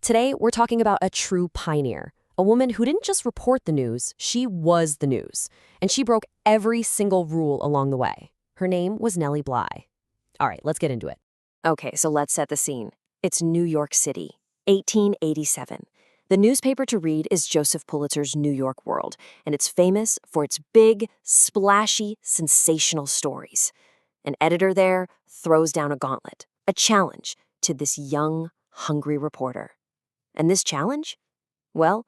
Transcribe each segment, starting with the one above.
Today, we're talking about a true pioneer, a woman who didn't just report the news, she was the news. And she broke every single rule along the way. Her name was Nellie Bly. All right, let's get into it. Okay, so let's set the scene. It's New York City, 1887. The newspaper to read is Joseph Pulitzer's New York World, and it's famous for its big, splashy, sensational stories. An editor there throws down a gauntlet, a challenge to this young, hungry reporter. And this challenge? Well,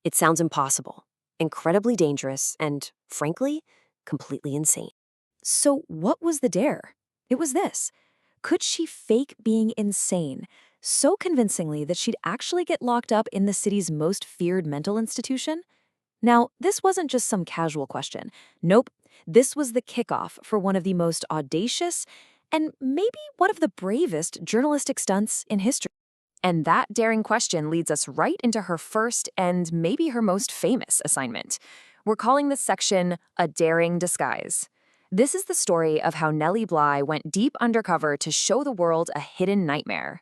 it sounds impossible, incredibly dangerous, and, frankly, completely insane. So what was the dare? It was this. Could she fake being insane so convincingly that she'd actually get locked up in the city's most feared mental institution? Now, this wasn't just some casual question. Nope, this was the kickoff for one of the most audacious and maybe one of the bravest journalistic stunts in history. And that daring question leads us right into her first and maybe her most famous assignment. We're calling this section A Daring Disguise. This is the story of how Nellie Bly went deep undercover to show the world a hidden nightmare.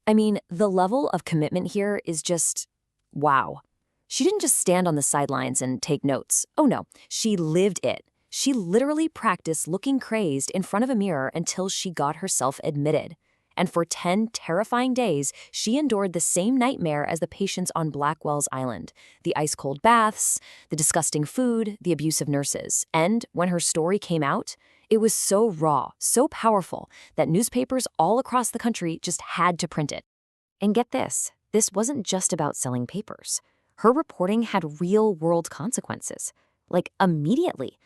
I mean, the level of commitment here is just wow. She didn't just stand on the sidelines and take notes. Oh no, she lived it. She literally practiced looking crazed in front of a mirror until she got herself admitted. And for 10 terrifying days, she endured the same nightmare as the patients on Blackwell's island. The ice-cold baths, the disgusting food, the abusive nurses. And when her story came out, it was so raw, so powerful, that newspapers all across the country just had to print it. And get this wasn't just about selling papers. Her reporting had real-world consequences. Like, immediately.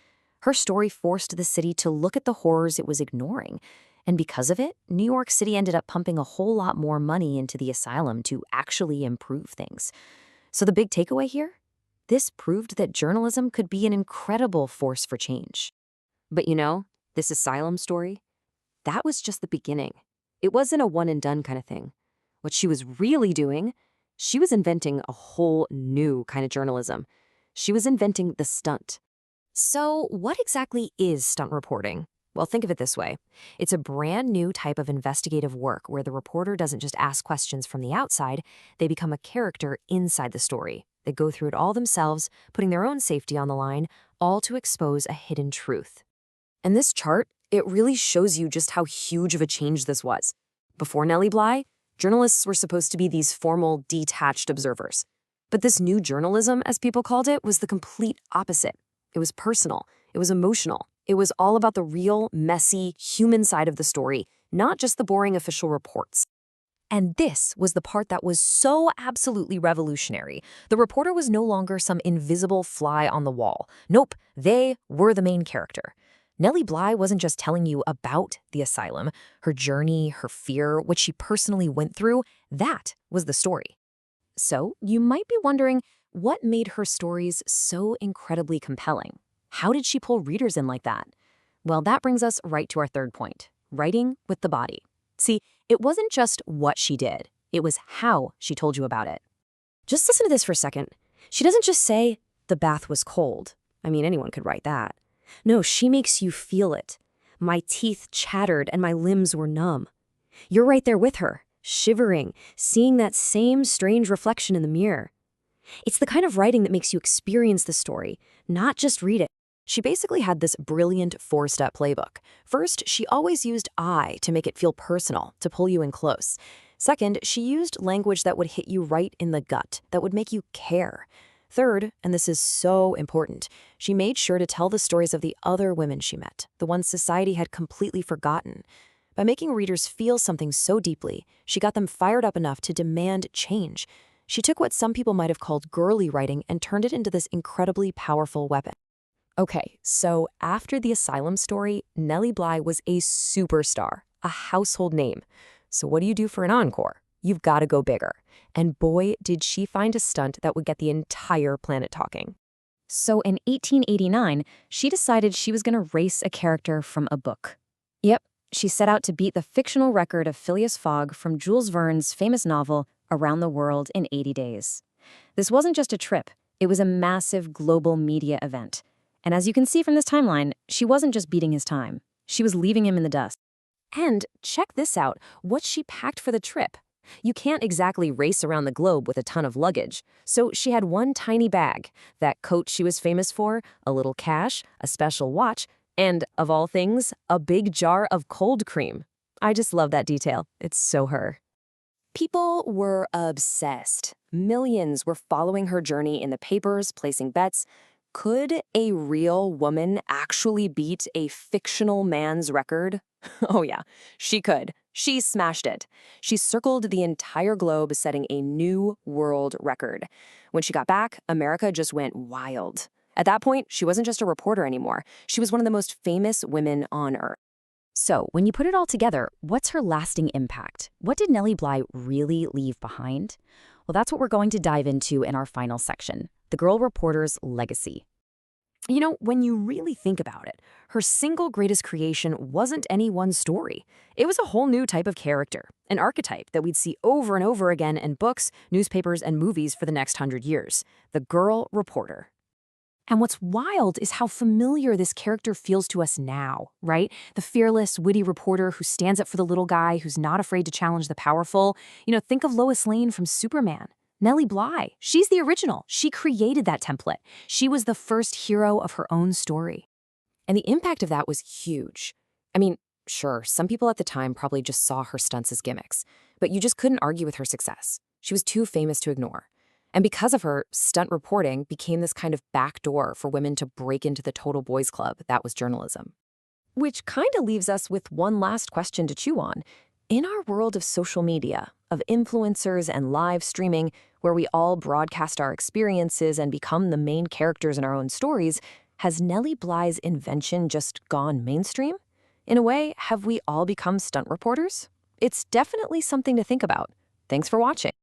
Her story forced the city to look at the horrors it was ignoring. And because of it, New York City ended up pumping a whole lot more money into the asylum to actually improve things. So the big takeaway here? This proved that journalism could be an incredible force for change. But you know, this asylum story, that was just the beginning. It wasn't a one-and-done kind of thing. What she was really doing, she was inventing a whole new kind of journalism. She was inventing the stunt. So what exactly is stunt reporting? Well, think of it this way. It's a brand new type of investigative work where the reporter doesn't just ask questions from the outside, they become a character inside the story. They go through it all themselves, putting their own safety on the line, all to expose a hidden truth. And this chart, it really shows you just how huge of a change this was. Before Nellie Bly, journalists were supposed to be these formal, detached observers. But this new journalism, as people called it, was the complete opposite. It was personal. It was emotional. It was all about the real, messy, human side of the story, not just the boring official reports. And this was the part that was so absolutely revolutionary. The reporter was no longer some invisible fly on the wall. Nope, they were the main character. Nellie Bly wasn't just telling you about the asylum, her journey, her fear, what she personally went through. That was the story. So you might be wondering, what made her stories so incredibly compelling? How did she pull readers in like that? Well, that brings us right to our third point, writing with the body. See, it wasn't just what she did, it was how she told you about it. Just listen to this for a second. She doesn't just say, the bath was cold. I mean, anyone could write that. No, she makes you feel it. My teeth chattered and my limbs were numb. You're right there with her, shivering, seeing that same strange reflection in the mirror. It's the kind of writing that makes you experience the story, not just read it. She basically had this brilliant 4-step playbook. First, she always used I to make it feel personal, to pull you in close. Second, she used language that would hit you right in the gut, that would make you care. Third, and this is so important, she made sure to tell the stories of the other women she met, the ones society had completely forgotten. By making readers feel something so deeply, she got them fired up enough to demand change. She took what some people might have called girly writing and turned it into this incredibly powerful weapon. Okay, so after the asylum story, Nellie Bly was a superstar, a household name. So what do you do for an encore? You've got to go bigger. And boy, did she find a stunt that would get the entire planet talking. So in 1889, she decided she was going to race a character from a book. Yep, she set out to beat the fictional record of Phileas Fogg from Jules Verne's famous novel, Around the World in 80 Days. This wasn't just a trip, it was a massive global media event. And as you can see from this timeline, she wasn't just beating his time. She was leaving him in the dust. And check this out, what she packed for the trip. You can't exactly race around the globe with a ton of luggage, so she had one tiny bag, that coat she was famous for, a little cash, a special watch, and, of all things, a big jar of cold cream. I just love that detail. It's so her. People were obsessed. Millions were following her journey in the papers, placing bets. Could a real woman actually beat a fictional man's record? Oh yeah, she could. She smashed it. She circled the entire globe, setting a new world record. When she got back, America just went wild. At that point, she wasn't just a reporter anymore. She was one of the most famous women on Earth. So, when you put it all together, what's her lasting impact? What did Nellie Bly really leave behind? Well, that's what we're going to dive into in our final section, the girl reporter's legacy. You know, when you really think about it, her single greatest creation wasn't any one story. It was a whole new type of character, an archetype that we'd see over and over again in books, newspapers, and movies for the next 100 years, the girl reporter. And what's wild is how familiar this character feels to us now, right? The fearless, witty reporter who stands up for the little guy, who's not afraid to challenge the powerful. You know, think of Lois Lane from Superman. Nellie Bly, she's the original. She created that template. She was the first hero of her own story. And the impact of that was huge. I mean, sure, some people at the time probably just saw her stunts as gimmicks, but you just couldn't argue with her success. She was too famous to ignore. And because of her, stunt reporting became this kind of backdoor for women to break into the total boys club that was journalism. Which kind of leaves us with one last question to chew on. In our world of social media, of influencers and live streaming, where we all broadcast our experiences and become the main characters in our own stories, has Nellie Bly's invention just gone mainstream? In a way, have we all become stunt reporters? It's definitely something to think about. Thanks for watching.